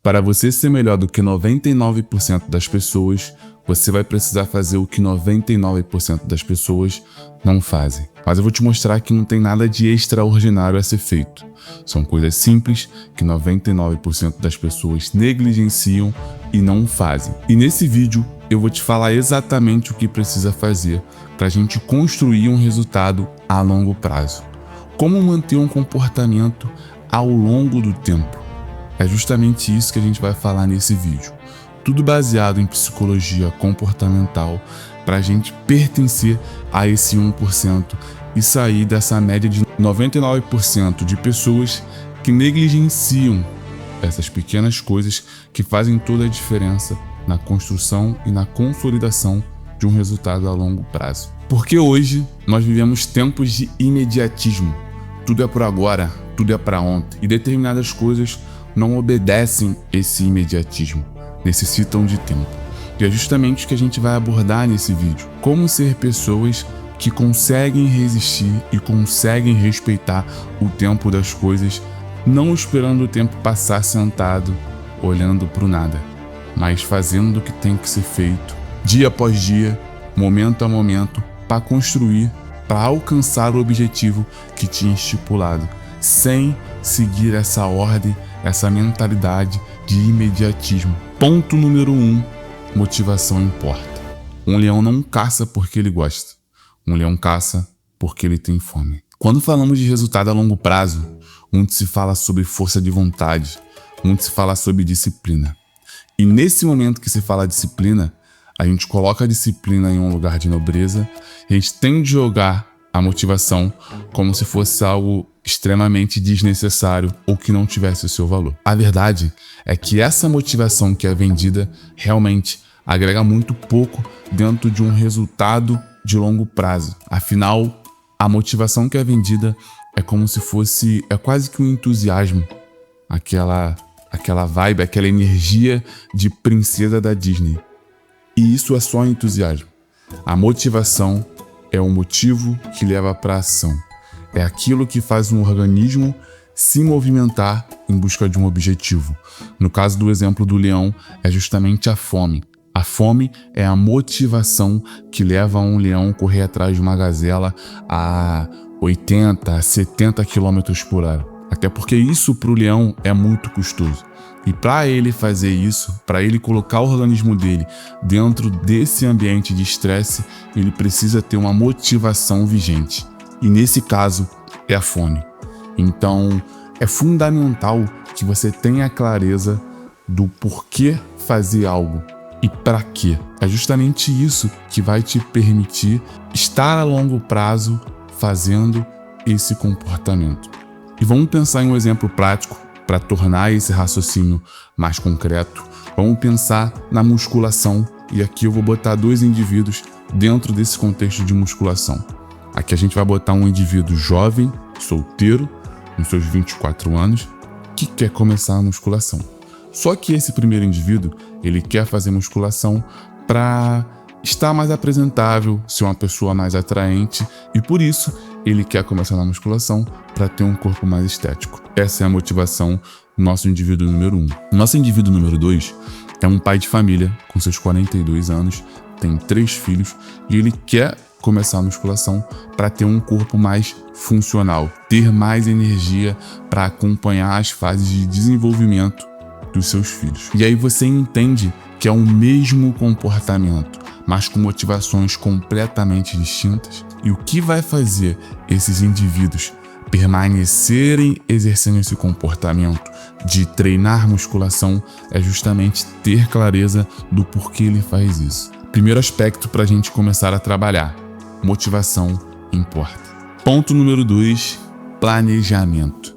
Para você ser melhor do que 99% das pessoas, você vai precisar fazer o que 99% das pessoas não fazem. Mas eu vou te mostrar que não tem nada de extraordinário a ser feito. São coisas simples que 99% das pessoas negligenciam e não fazem. E nesse vídeo eu vou te falar exatamente o que precisa fazer para a gente construir um resultado a longo prazo. Como manter um comportamento ao longo do tempo. É justamente isso que a gente vai falar nesse vídeo. Tudo baseado em psicologia comportamental para a gente pertencer a esse 1% e sair dessa média de 99% de pessoas que negligenciam essas pequenas coisas que fazem toda a diferença na construção e na consolidação de um resultado a longo prazo. Porque hoje nós vivemos tempos de imediatismo. Tudo é por agora, tudo é para ontem. E determinadas coisas não obedecem esse imediatismo, necessitam de tempo. E é justamente o que a gente vai abordar nesse vídeo. Como ser pessoas que conseguem resistir e conseguem respeitar o tempo das coisas, não esperando o tempo passar sentado, olhando para o nada, mas fazendo o que tem que ser feito, dia após dia, momento a momento, para construir, para alcançar o objetivo que tinha estipulado, sem seguir essa ordem, essa mentalidade de imediatismo. Ponto número 1, motivação importa. Um leão não caça porque ele gosta. Um leão caça porque ele tem fome. Quando falamos de resultado a longo prazo, muito se fala sobre força de vontade, muito se fala sobre disciplina. E nesse momento que se fala disciplina, a gente coloca a disciplina em um lugar de nobreza e a gente tende a jogar a motivação como se fosse algo extremamente desnecessário ou que não tivesse o seu valor. A verdade é que essa motivação que é vendida realmente agrega muito pouco dentro de um resultado de longo prazo. Afinal, a motivação que é vendida é como se fosse, é quase que um entusiasmo, aquela vibe, aquela energia de princesa da Disney. E isso é só entusiasmo. A motivação é o motivo que leva para a ação. É aquilo que faz um organismo se movimentar em busca de um objetivo. No caso do exemplo do leão, é justamente a fome. A fome é a motivação que leva um leão a correr atrás de uma gazela a 80, a 70 km por hora. Até porque isso para o leão é muito custoso. E para ele fazer isso, para ele colocar o organismo dele dentro desse ambiente de estresse, ele precisa ter uma motivação vigente. E nesse caso, é a fome. Então, é fundamental que você tenha clareza do porquê fazer algo e para quê. É justamente isso que vai te permitir estar a longo prazo fazendo esse comportamento. E vamos pensar em um exemplo prático para tornar esse raciocínio mais concreto. Vamos pensar na musculação, e aqui eu vou botar 2 indivíduos dentro desse contexto de musculação. Aqui a gente vai botar um indivíduo jovem, solteiro, nos seus 24 anos, que quer começar a musculação. Só que esse primeiro indivíduo, ele quer fazer musculação para estar mais apresentável, ser uma pessoa mais atraente, e por isso ele quer começar na musculação para ter um corpo mais estético. Essa é a motivação do nosso indivíduo número 1. Nosso indivíduo número 2 é um pai de família com seus 42 anos, tem 3 filhos e ele quer começar a musculação para ter um corpo mais funcional, ter mais energia para acompanhar as fases de desenvolvimento dos seus filhos. E aí você entende que é o mesmo comportamento, mas com motivações completamente distintas. E o que vai fazer esses indivíduos permanecerem exercendo esse comportamento de treinar musculação é justamente ter clareza do porquê ele faz isso. Primeiro aspecto para a gente começar a trabalhar: motivação importa. Ponto número 2, planejamento.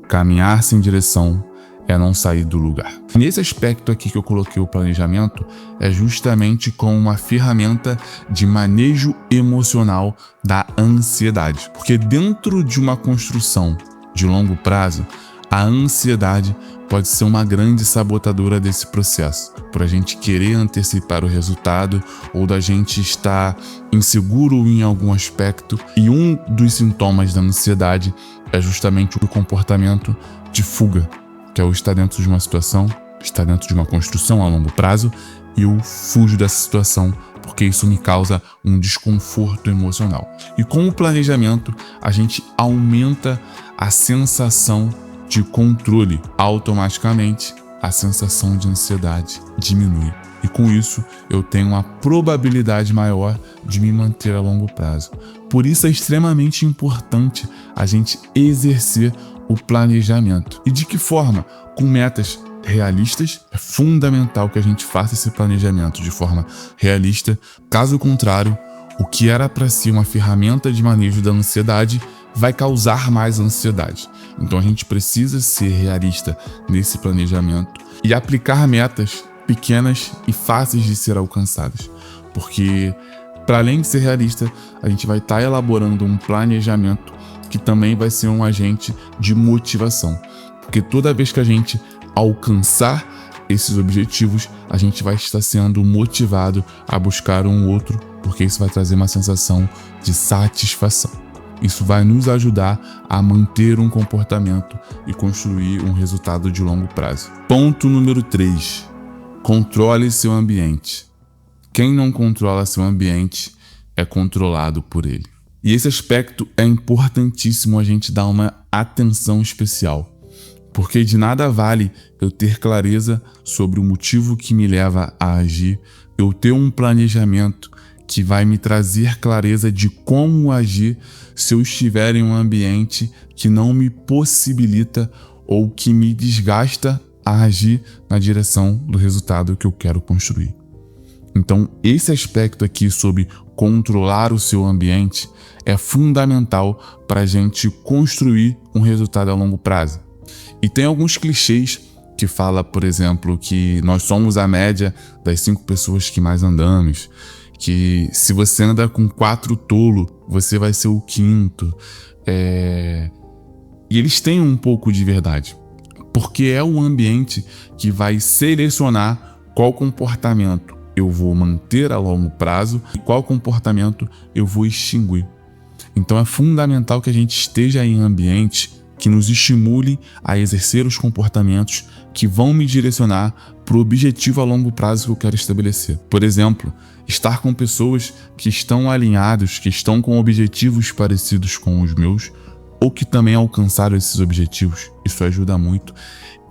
Caminhar sem direção é não sair do lugar. Nesse aspecto aqui que eu coloquei o planejamento, é justamente como uma ferramenta de manejo emocional da ansiedade. Porque dentro de uma construção de longo prazo, a ansiedade pode ser uma grande sabotadora desse processo, por a gente querer antecipar o resultado ou da gente estar inseguro em algum aspecto. E um dos sintomas da ansiedade é justamente o comportamento de fuga. que é eu estar dentro de uma situação, estar dentro de uma construção a longo prazo, e eu fujo dessa situação porque isso me causa um desconforto emocional. E com o planejamento, a gente aumenta a sensação de controle. Automaticamente, a sensação de ansiedade diminui. E com isso, eu tenho uma probabilidade maior de me manter a longo prazo. Por isso é extremamente importante a gente exercer o planejamento. E de que forma? Com metas realistas. É fundamental que a gente faça esse planejamento de forma realista. Caso contrário, o que era para ser uma ferramenta de manejo da ansiedade vai causar mais ansiedade. Então a gente precisa ser realista nesse planejamento e aplicar metas pequenas e fáceis de ser alcançadas. Porque, para além de ser realista, a gente vai estar elaborando um planejamento que também vai ser um agente de motivação. Porque toda vez que a gente alcançar esses objetivos, a gente vai estar sendo motivado a buscar um outro, porque isso vai trazer uma sensação de satisfação. Isso vai nos ajudar a manter um comportamento e construir um resultado de longo prazo. Ponto número 3. Controle seu ambiente. Quem não controla seu ambiente é controlado por ele. E esse aspecto é importantíssimo a gente dar uma atenção especial. Porque de nada vale eu ter clareza sobre o motivo que me leva a agir, eu ter um planejamento que vai me trazer clareza de como agir se eu estiver em um ambiente que não me possibilita ou que me desgasta a agir na direção do resultado que eu quero construir. Então, esse aspecto aqui sobre controlar o seu ambiente é fundamental para a gente construir um resultado a longo prazo. E tem alguns clichês que fala, por exemplo, que nós somos a média das 5 pessoas que mais andamos, que se você anda com 4 tolos, você vai ser o 5º. E eles têm um pouco de verdade, porque é o ambiente que vai selecionar qual comportamento eu vou manter a longo prazo e qual comportamento eu vou extinguir. Então é fundamental que a gente esteja em ambientes que nos estimule a exercer os comportamentos que vão me direcionar para o objetivo a longo prazo que eu quero estabelecer. Por exemplo, estar com pessoas que estão alinhados, que estão com objetivos parecidos com os meus, ou que também alcançaram esses objetivos. Isso ajuda muito.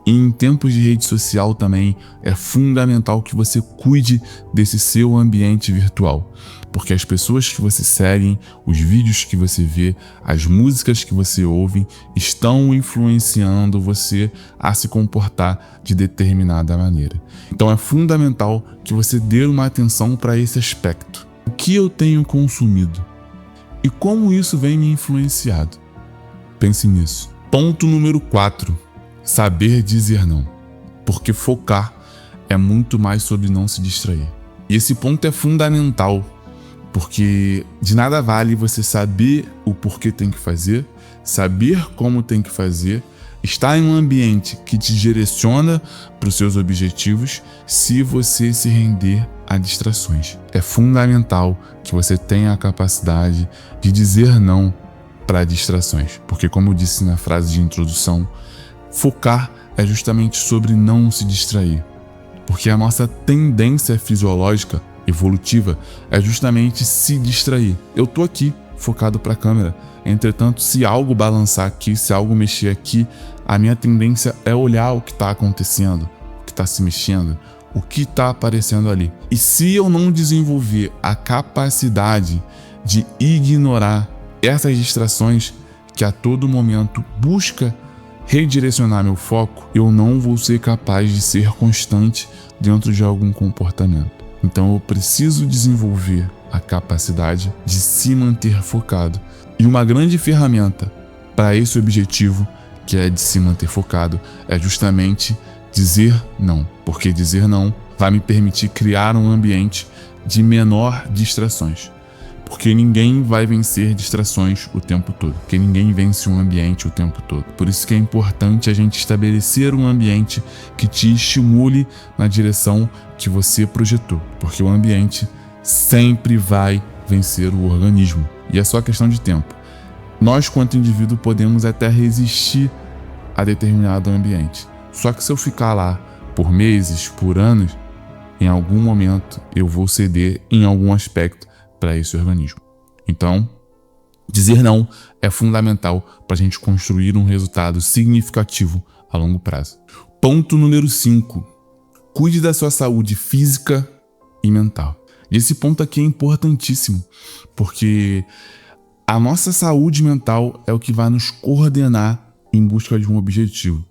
E em tempos de rede social também é fundamental que você cuide desse seu ambiente virtual. Porque as pessoas que você segue, os vídeos que você vê, as músicas que você ouve, estão influenciando você a se comportar de determinada maneira. Então é fundamental que você dê uma atenção para esse aspecto. O que eu tenho consumido? E como isso vem me influenciado? Pense nisso. Ponto número 4. Saber dizer não. Porque focar é muito mais sobre não se distrair. E esse ponto é fundamental, porque de nada vale você saber o porquê tem que fazer, saber como tem que fazer, estar em um ambiente que te direciona para os seus objetivos se você se render a distrações. É fundamental que você tenha a capacidade de dizer não para distrações, porque como eu disse na frase de introdução, focar é justamente sobre não se distrair, porque a nossa tendência fisiológica, evolutiva, é justamente se distrair. Eu tô aqui, focado para a câmera, entretanto, se algo balançar aqui, se algo mexer aqui, a minha tendência é olhar o que está acontecendo, o que está se mexendo, o que está aparecendo ali. E se eu não desenvolver a capacidade de ignorar essas distrações que a todo momento busca redirecionar meu foco, eu não vou ser capaz de ser constante dentro de algum comportamento. Então eu preciso desenvolver a capacidade de se manter focado. E uma grande ferramenta para esse objetivo, que é de se manter focado, é justamente dizer não. Porque dizer não vai me permitir criar um ambiente de menor distrações. Porque ninguém vai vencer distrações o tempo todo. Porque ninguém vence um ambiente o tempo todo. Por isso que é importante a gente estabelecer um ambiente que te estimule na direção que você projetou. Porque o ambiente sempre vai vencer o organismo. E é só questão de tempo. Nós, quanto indivíduo, podemos até resistir a determinado ambiente. Só que se eu ficar lá por meses, por anos, em algum momento eu vou ceder em algum aspecto para esse organismo. Então, dizer não é fundamental para a gente construir um resultado significativo a longo prazo. Ponto número 5. Cuide da sua saúde física e mental. E esse ponto aqui é importantíssimo, porque a nossa saúde mental é o que vai nos coordenar em busca de um objetivo.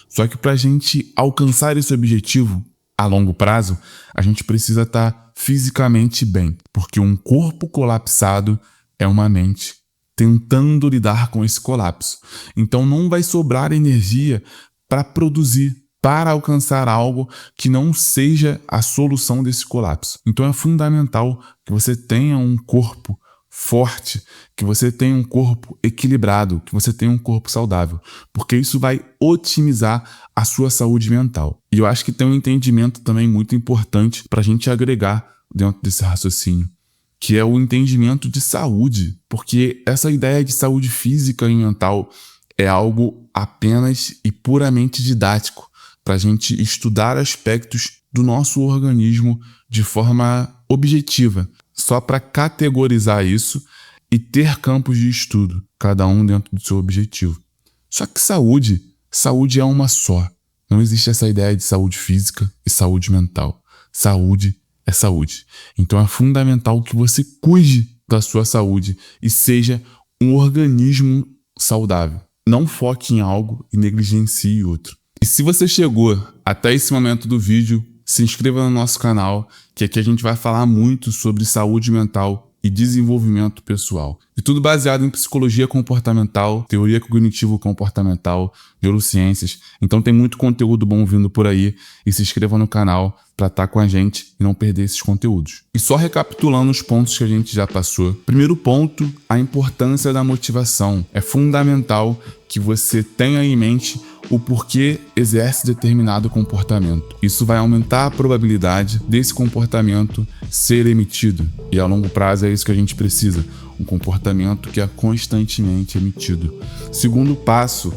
Só que para a gente alcançar esse objetivo a longo prazo, a gente precisa estar fisicamente bem, porque um corpo colapsado é uma mente tentando lidar com esse colapso. Então não vai sobrar energia para produzir, para alcançar algo que não seja a solução desse colapso. Então é fundamental que você tenha um corpo forte, que você tenha um corpo equilibrado, que você tenha um corpo saudável, porque isso vai otimizar a sua saúde mental. E eu acho que tem um entendimento também muito importante para a gente agregar dentro desse raciocínio, que é o entendimento de saúde, porque essa ideia de saúde física e mental é algo apenas e puramente didático, para a gente estudar aspectos do nosso organismo de forma objetiva, só para categorizar isso e ter campos de estudo, cada um dentro do seu objetivo. Só que saúde é uma só. Não existe essa ideia de saúde física e saúde mental. Saúde é saúde. Então é fundamental que você cuide da sua saúde e seja um organismo saudável. Não foque em algo e negligencie outro. E se você chegou até esse momento do vídeo, se inscreva no nosso canal, que aqui a gente vai falar muito sobre saúde mental e desenvolvimento pessoal. E tudo baseado em psicologia comportamental, teoria cognitivo-comportamental, neurociências. Então tem muito conteúdo bom vindo por aí. E se inscreva no canal para estar com a gente e não perder esses conteúdos. E só recapitulando os pontos que a gente já passou. Primeiro ponto, a importância da motivação. É fundamental que você tenha em mente o porquê exerce determinado comportamento. Isso vai aumentar a probabilidade desse comportamento ser emitido. E a longo prazo é isso que a gente precisa. Um comportamento que é constantemente emitido. Segundo passo,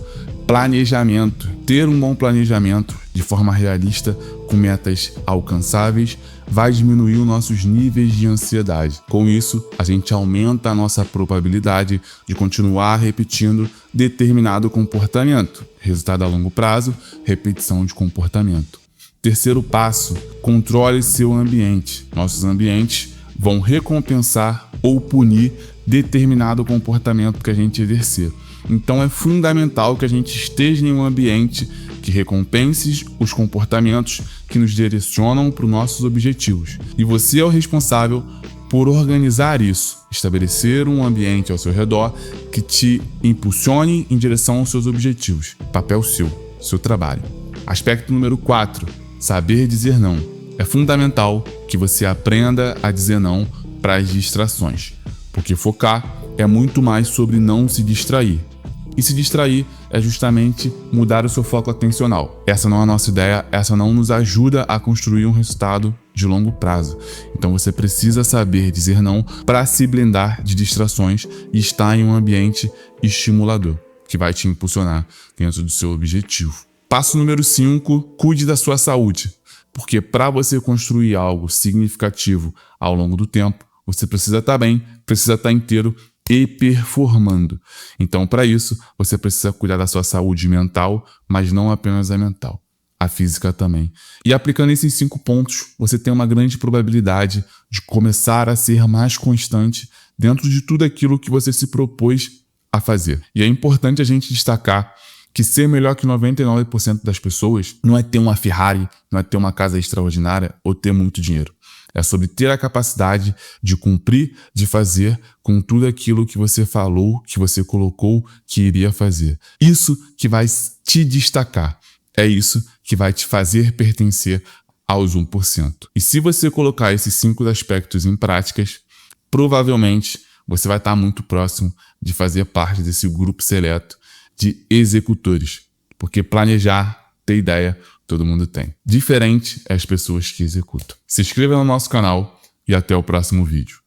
planejamento. Ter um bom planejamento de forma realista, com metas alcançáveis, vai diminuir os nossos níveis de ansiedade. Com isso, a gente aumenta a nossa probabilidade de continuar repetindo determinado comportamento. Resultado a longo prazo, repetição de comportamento. Terceiro passo, controle seu ambiente. Nossos ambientes vão recompensar ou punir determinado comportamento que a gente exercer. Então é fundamental que a gente esteja em um ambiente que recompense os comportamentos que nos direcionam para os nossos objetivos. E você é o responsável por organizar isso, estabelecer um ambiente ao seu redor que te impulsione em direção aos seus objetivos. Papel seu trabalho. Aspecto número 4, saber dizer não. É fundamental que você aprenda a dizer não para as distrações, porque focar é muito mais sobre não se distrair. E se distrair é justamente mudar o seu foco atencional. Essa não é a nossa ideia, essa não nos ajuda a construir um resultado de longo prazo. Então você precisa saber dizer não para se blindar de distrações e estar em um ambiente estimulador, que vai te impulsionar dentro do seu objetivo. Passo número 5, cuide da sua saúde. Porque para você construir algo significativo ao longo do tempo, você precisa estar bem, precisa estar inteiro e performando. Então, para isso, você precisa cuidar da sua saúde mental, mas não apenas a mental, a física também. E aplicando esses 5 pontos, você tem uma grande probabilidade de começar a ser mais constante dentro de tudo aquilo que você se propôs a fazer. E é importante a gente destacar que ser melhor que 99% das pessoas não é ter uma Ferrari, não é ter uma casa extraordinária ou ter muito dinheiro. É sobre ter a capacidade de cumprir, de fazer com tudo aquilo que você falou, que você colocou que iria fazer. Isso que vai te destacar. É isso que vai te fazer pertencer aos 1%. E se você colocar esses 5 aspectos em práticas, provavelmente você vai estar muito próximo de fazer parte desse grupo seleto de executores. Porque planejar, ter ideia, todo mundo tem. Diferente é as pessoas que executam. Se inscreva no nosso canal e até o próximo vídeo.